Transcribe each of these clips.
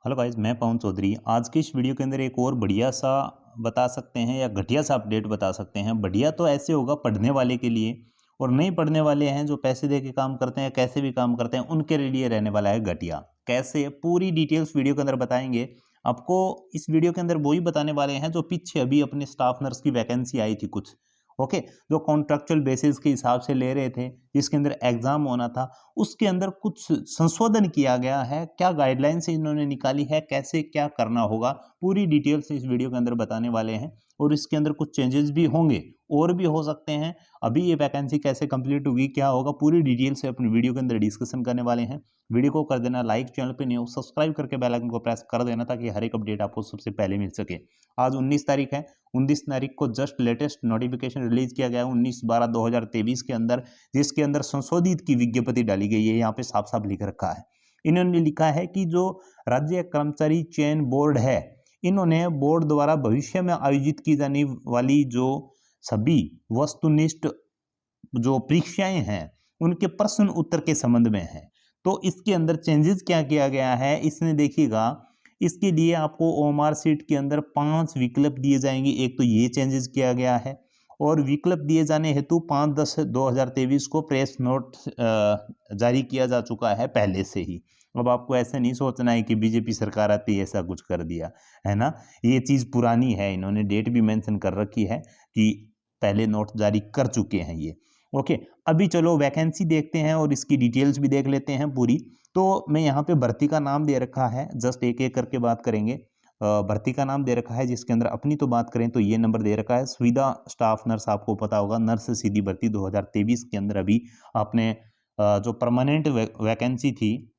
Hello guys, मैं पवन चौधरी। आज की इस वीडियो के अंदर एक और बढ़िया सा बता सकते हैं या घटिया सा अपडेट बता सकते हैं। बढ़िया तो ऐसे होगा पढ़ने वाले के लिए, और नहीं पढ़ने वाले हैं जो पैसे दे के काम करते हैं, कैसे भी काम करते हैं, उनके लिए रहने वाला है घटिया। कैसे, पूरी डिटेल्स वीडियो के अंदर बताएंगे आपको। इस वीडियो के अंदर वही बताने वाले हैं जो पीछे अभी अपने स्टाफ नर्स की वैकेंसी आई थी कुछ, ओके, जो कॉन्ट्रेक्चुअल बेसिस के हिसाब से ले रहे थे, जिसके अंदर एग्जाम होना था, उसके अंदर कुछ संशोधन किया गया है। क्या गाइडलाइंस इन्होंने निकाली है, कैसे क्या करना होगा, पूरी डिटेल से इस वीडियो के अंदर बताने वाले हैं। और इसके अंदर कुछ चेंजेस भी होंगे और भी हो सकते हैं। अभी ये वैकेंसी कैसे कंप्लीट होगी, क्या होगा, पूरी डिटेल से अपनी वीडियो के अंदर डिस्कशन करने वाले हैं। वीडियो को कर देना लाइक, चैनल पे नहीं हो सब्सक्राइब करके बेल आइकन को प्रेस कर देना ताकि हर एक अपडेट आपको सबसे पहले मिल सके। आज 19 तारीख है। 19 तारीख को जस्ट लेटेस्ट नोटिफिकेशन रिलीज किया गया है 19/12/2023 के अंदर, जिसके अंदर संशोधित की विज्ञप्ति डाली गई है। यहाँ पे साफ साफ लिख रखा है, इन्होंने लिखा है कि जो राज्य कर्मचारी चयन बोर्ड है, इन्होंने बोर्ड द्वारा भविष्य में आयोजित की जाने वाली जो सभी वस्तुनिष्ठ जो परीक्षाएं हैं, उनके प्रश्न उत्तर के संबंध में है। तो इसके अंदर चेंजेस क्या किया गया है, इसमें देखिएगा। इसके लिए आपको ओएमआर सीट के अंदर 5 विकल्प दिए जाएंगे। एक तो ये चेंजेस किया गया है, और विकल्प दिए जाने हेतु 5/10/2023 को प्रेस नोट जारी किया जा चुका है पहले से ही। अब आपको ऐसे नहीं सोचना है कि बीजेपी सरकार आती है ऐसा कुछ कर दिया है ना। ये चीज़ पुरानी है, इन्होंने डेट भी मेंशन कर रखी है कि पहले नोट जारी कर चुके हैं ये। ओके, अभी चलो वैकेंसी देखते हैं और इसकी डिटेल्स भी देख लेते हैं पूरी। तो मैं यहाँ पे भर्ती का नाम दे रखा है, जस्ट एक एक करके बात करेंगे। भर्ती का नाम दे रखा है, जिसके अंदर अपनी तो बात करें तो ये नंबर दे रखा है सुविधा स्टाफ नर्स। आपको पता होगा नर्स सीधी भर्ती 2023 के अंदर अभी आपने जो परमानेंट वैकेंसी थी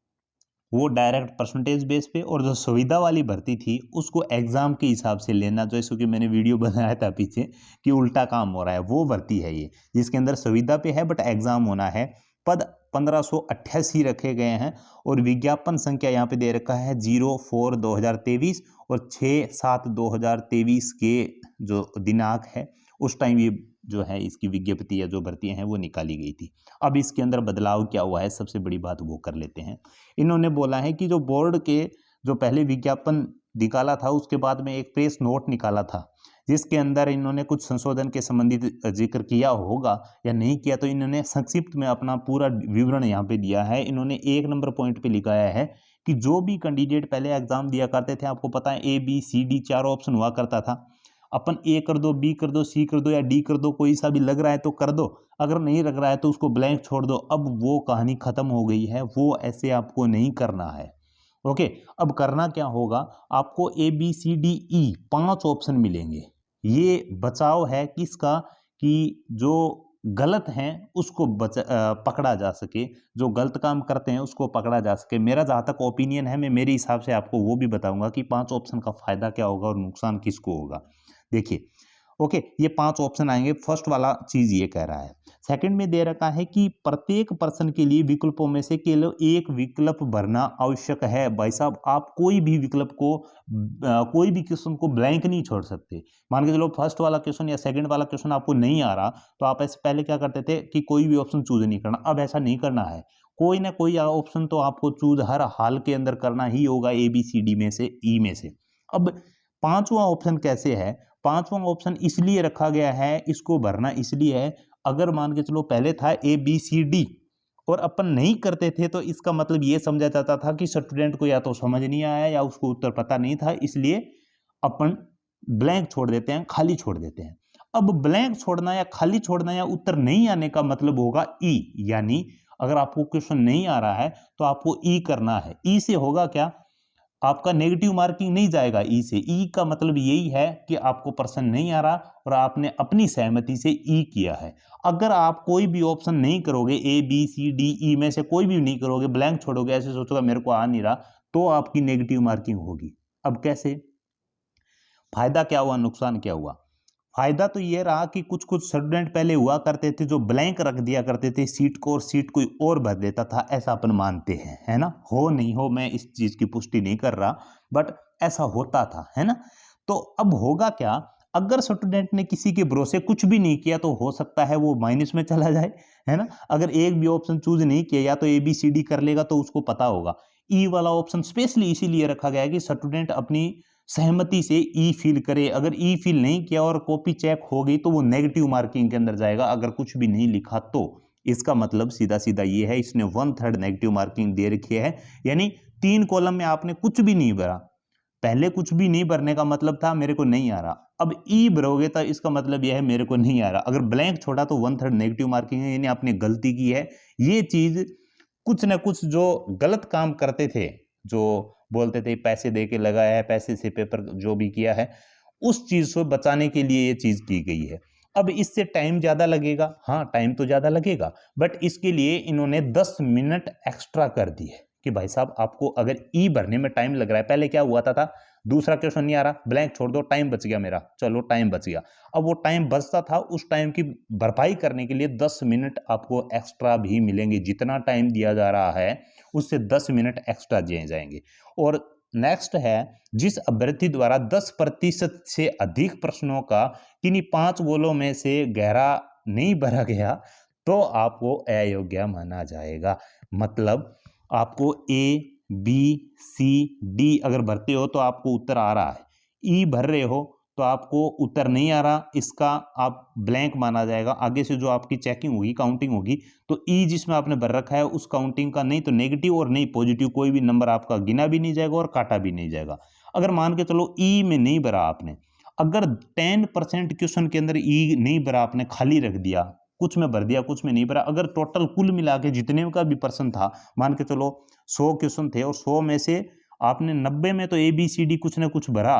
वो डायरेक्ट परसेंटेज बेस पे, और जो सुविधा वाली भर्ती थी उसको एग्जाम के हिसाब से लेना। जैसे कि मैंने वीडियो बनाया था पीछे कि उल्टा काम हो रहा है, वो भर्ती है ये, जिसके अंदर सुविधा पे है बट एग्जाम होना है। पद 1588 रखे गए हैं, और विज्ञापन संख्या यहाँ पे दे रखा है 04/2023, और 6/7/2023 के जो दिनांक है उस टाइम ये जो है इसकी विज्ञप्ति या जो भर्तियां हैं वो निकाली गई थी। अब इसके अंदर बदलाव क्या हुआ है, सबसे बड़ी बात वो कर लेते हैं। इन्होंने बोला है कि जो बोर्ड के जो पहले विज्ञापन निकाला था उसके बाद में एक प्रेस नोट निकाला था, जिसके अंदर इन्होंने कुछ संशोधन के संबंधित जिक्र किया होगा या नहीं किया, तो इन्होंने संक्षिप्त में अपना पूरा विवरण यहाँ पे दिया है। इन्होंने 1 नंबर पॉइंट पे लिखाया है कि जो भी कैंडिडेट पहले एग्जाम दिया करते थे, आपको पता है ABCD 4 ऑप्शन हुआ करता था। अपन ए कर दो, बी कर दो, सी कर दो या डी कर दो, कोई सा भी लग रहा है तो कर दो, अगर नहीं लग रहा है तो उसको ब्लैंक छोड़ दो। अब वो कहानी खत्म हो गई है, वो ऐसे आपको नहीं करना है। ओके, अब करना क्या होगा, आपको ABCDE 5 ऑप्शन मिलेंगे। ये बचाव है किसका, कि जो गलत हैं उसको पकड़ा जा सके, जो गलत काम करते हैं उसको पकड़ा जा सके। मेरा जहाँ तक ओपिनियन है, मैं मेरे हिसाब से आपको वो भी बताऊंगा कि 5 ऑप्शन का फायदा क्या होगा और नुकसान किसको होगा। देखिए, ओके, ये 5 ऑप्शन आएंगे। फर्स्ट वाला चीज ये कह रहा है। सेकंड में दे रखा है कि प्रत्येक पर्सन के लिए विकल्पों में से केवल एक विकल्प भरना आवश्यक है। भाई साहब, आप कोई भी विकल्प को कोई भी क्वेश्चन को ब्लैंक नहीं छोड़ सकते। मान के चलो फर्स्ट वाला क्वेश्चन या सेकंड वाला क्वेश्चन आपको नहीं आ रहा, तो आप ऐसे पहले क्या करते थे कि कोई भी ऑप्शन चूज नहीं करना। अब ऐसा नहीं करना है, कोई ना कोई ऑप्शन तो आपको चूज हर हाल के अंदर करना ही होगा, ABCD में से, ई में से। अब 5वां ऑप्शन कैसे है, 5वां ऑप्शन इसलिए रखा गया है, इसको भरना इसलिए है, अगर मान के चलो पहले था ABCD और अपन नहीं करते थे, तो इसका मतलब ये समझा जाता था कि स्टूडेंट को या तो समझ नहीं आया या उसको उत्तर पता नहीं था, इसलिए अपन ब्लैंक छोड़ देते हैं, खाली छोड़ देते हैं। अब ब्लैंक छोड़ना या खाली छोड़ना या उत्तर नहीं आने का मतलब होगा ई, यानी अगर आपको क्वेश्चन नहीं आ रहा है तो आपको ई करना है। ई से होगा क्या, आपका नेगेटिव मार्किंग नहीं जाएगा ई से। ई का मतलब यही है कि आपको प्रश्न नहीं आ रहा और आपने अपनी सहमति से ई किया है। अगर आप कोई भी ऑप्शन नहीं करोगे, ABCDE में से कोई भी नहीं करोगे, ब्लैंक छोड़ोगे, ऐसे सोचोगे मेरे को आ नहीं रहा, तो आपकी नेगेटिव मार्किंग होगी। अब कैसे, फायदा क्या हुआ, नुकसान क्या हुआ। फायदा तो ये रहा कि कुछ कुछ स्टूडेंट पहले हुआ करते थे जो ब्लैंक रख दिया करते थे सीट को, और सीट कोई और भर देता था, ऐसा अपन मानते हैं, है ना। हो नहीं हो मैं इस चीज की पुष्टि नहीं कर रहा, बट ऐसा होता था, है ना। तो अब होगा क्या, अगर स्टूडेंट ने किसी के भरोसे कुछ भी नहीं किया तो हो सकता है वो माइनस में चला जाए, है ना। अगर एक भी ऑप्शन चूज नहीं किया, या तो ABCD कर लेगा तो उसको पता होगा, ई वाला ऑप्शन स्पेशली इसीलिए रखा गया है कि स्टूडेंट अपनी सहमति से ई फिल करे। अगर ई फिल नहीं किया और कॉपी चेक हो गई तो वो नेगेटिव मार्किंग के अंदर जाएगा। अगर कुछ भी नहीं लिखा तो इसका मतलब सीधा सीधा ये है, इसने 1/3 नेगेटिव मार्किंग दे रखी है, यानी 3 कॉलम में आपने कुछ भी नहीं भरा। पहले कुछ भी नहीं भरने का मतलब था मेरे को नहीं आ रहा, अब ई भरोगे तो इसका मतलब यह है मेरे को नहीं आ रहा। अगर ब्लैंक छोड़ा तो 1/3 नेगेटिव मार्किंग है, यानी आपने गलती की है। ये चीज कुछ ना कुछ जो गलत काम करते थे, जो बोलते थे पैसे दे के लगाया है, पैसे से पेपर जो भी किया है, उस चीज को बचाने के लिए ये चीज की गई है। अब इससे टाइम ज्यादा लगेगा, हाँ टाइम तो ज्यादा लगेगा, बट इसके लिए इन्होंने 10 मिनट एक्स्ट्रा कर दिए कि भाई साहब आपको अगर ई भरने में टाइम लग रहा है, पहले क्या हुआ था दूसरा क्वेश्चन नहीं आ रहा, ब्लैंक छोड़ दो, टाइम बच गया मेरा, चलो टाइम बच गया। अब वो टाइम बचता था, उस टाइम की भरपाई करने के लिए 10 मिनट आपको एक्स्ट्रा भी मिलेंगे। जितना टाइम दिया जा रहा है उससे 10 मिनट एक्स्ट्रा दिए जाएंगे। और नेक्स्ट है, जिस अभ्यर्थी द्वारा 10% से अधिक प्रश्नों का किन्हीं 5 गोलों में से गहरा नहीं भरा गया तो आपको अयोग्य माना जाएगा। मतलब आपको ए बी सी डी अगर भरते हो तो आपको उत्तर आ रहा है, ई भर रहे हो तो आपको उत्तर नहीं आ रहा, इसका आप ब्लैंक माना जाएगा। आगे से जो आपकी चेकिंग होगी, काउंटिंग होगी, तो ई जिसमें आपने भर रखा है उस काउंटिंग का नहीं तो नेगेटिव और नहीं पॉजिटिव कोई भी नंबर आपका गिना भी नहीं जाएगा और काटा भी नहीं जाएगा। अगर मान के चलो ई में नहीं भरा आपने, अगर 10% क्वेश्चन के अंदर ई नहीं भरा आपने, खाली रख दिया, कुछ में भर दिया कुछ में नहीं भरा, अगर टोटल कुल मिला के जितने का भी पर्सन था, मान के चलो 100 क्वेश्चन थे और 100 में से आपने 90 में तो ए बी सी डी कुछ ना कुछ भरा,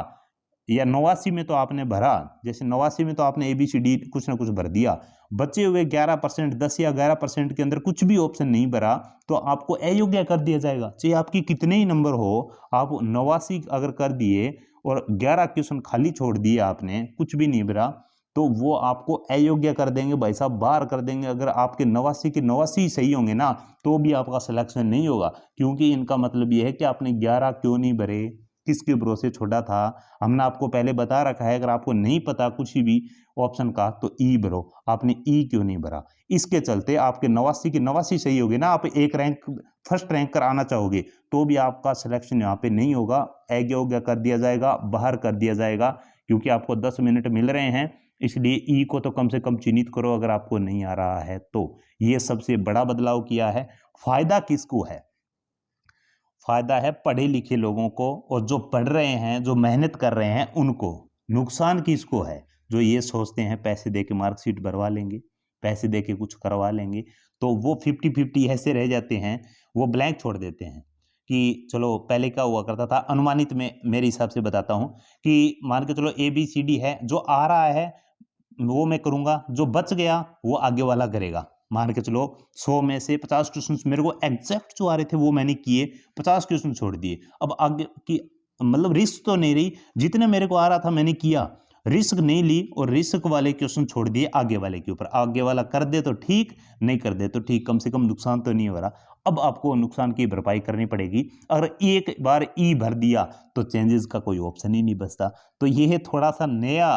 या 89 में तो आपने भरा, जैसे 89 में तो आपने ए बी सी डी कुछ ना कुछ भर दिया, बचे हुए 11%, 10 या 11% के अंदर कुछ भी ऑप्शन नहीं भरा तो आपको अयोग्य कर दिया जाएगा। चाहे आपकी कितने ही नंबर हो, आप 89 अगर कर दिए और 11 क्वेश्चन खाली छोड़ दिए आपने, कुछ भी नहीं भरा, तो वो आपको अयोग्य कर देंगे भाई साहब, बाहर कर देंगे। अगर आपके 89 के 89 सही होंगे ना तो भी आपका सिलेक्शन नहीं होगा, क्योंकि इनका मतलब ये है कि आपने 11 क्यों नहीं भरे, किसके भरोसे छोड़ा था। हमने आपको पहले बता रखा है, अगर आपको नहीं पता कुछ भी ऑप्शन का तो ई भरो, आपने ई क्यों नहीं भरा। इसके चलते आपके 89 के 89 सही होगे ना, आप एक रैंक फर्स्ट रैंक कर आना चाहोगे तो भी आपका सिलेक्शन यहाँ पे नहीं होगा, अयोग्य कर दिया जाएगा, बाहर कर दिया जाएगा। क्योंकि आपको 10 मिनट मिल रहे हैं, इसलिए ई को तो कम से कम चिन्हित करो अगर आपको नहीं आ रहा है तो। ये सबसे बड़ा बदलाव किया है। फायदा किसको है? फायदा है पढ़े लिखे लोगों को, और जो पढ़ रहे हैं, जो मेहनत कर रहे हैं उनको। नुकसान किसको है? जो ये सोचते हैं पैसे दे के मार्कशीट भरवा लेंगे, पैसे दे के कुछ करवा लेंगे, तो वो 50-50 ऐसे रह जाते हैं, वो ब्लैंक छोड़ देते हैं कि चलो पहले क्या हुआ करता था, अनुमानित में मेरे हिसाब से बताता हूँ कि मान के चलो ए बी सी डी है, जो आ रहा है वो मैं करूंगा, जो बच गया वो आगे वाला करेगा। मान के चलो 100 में से 50 क्वेश्चन मेरे को एग्जैक्ट जो आ रहे थे वो मैंने किए, 50 क्वेश्चन छोड़ दिए। अब आगे की मतलब रिस्क तो नहीं रही, जितने मेरे को आ रहा था मैंने किया, रिस्क नहीं ली और रिस्क वाले क्वेश्चन छोड़ दिए आगे वाले के ऊपर। आगे वाला कर दे तो ठीक, नहीं कर दे तो ठीक, कम से कम नुकसान तो नहीं हो रहा। अब आपको नुकसान की भरपाई करनी पड़ेगी। अगर एक बार ई भर दिया तो चेंजेस का कोई ऑप्शन ही नहीं बचता। तो ये थोड़ा सा नया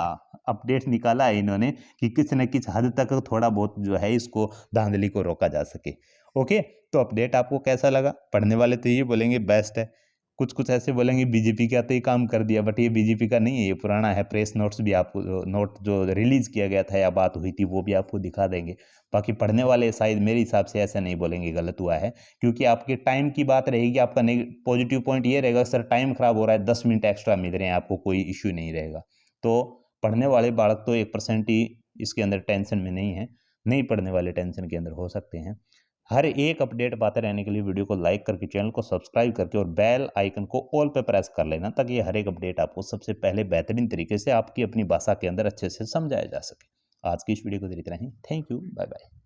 अपडेट निकाला है इन्होंने कि किसी न किसी हद तक थोड़ा बहुत जो है इसको धांधली को रोका जा सके। ओके, तो अपडेट आपको कैसा लगा? पढ़ने वाले तो ये बोलेंगे बेस्ट है, कुछ कुछ ऐसे बोलेंगे बीजेपी का तो ये काम कर दिया, बट ये बीजेपी का नहीं है, ये पुराना है। प्रेस नोट्स भी आपको, नोट जो रिलीज किया गया था या बात हुई थी वो भी आपको दिखा देंगे। बाकी पढ़ने वाले शायद मेरे हिसाब से ऐसा नहीं बोलेंगे गलत हुआ है, क्योंकि आपके टाइम की बात रहेगी। आपका पॉजिटिव पॉइंट ये रहेगा सर टाइम खराब हो रहा है, 10 मिनट एक्स्ट्रा मिल रहे हैं आपको, कोई इश्यू नहीं रहेगा। तो पढ़ने वाले बालक तो 1% ही इसके अंदर टेंशन में नहीं है, नहीं पढ़ने वाले टेंशन के अंदर हो सकते हैं। हर एक अपडेट पाते रहने के लिए वीडियो को लाइक करके, चैनल को सब्सक्राइब करके और बेल आइकन को ऑल पे प्रेस कर लेना, ताकि हर एक अपडेट आपको सबसे पहले बेहतरीन तरीके से आपकी अपनी भाषा के अंदर अच्छे से समझाया जा सके। आज की इस वीडियो को इतना ही। Thank you, bye bye.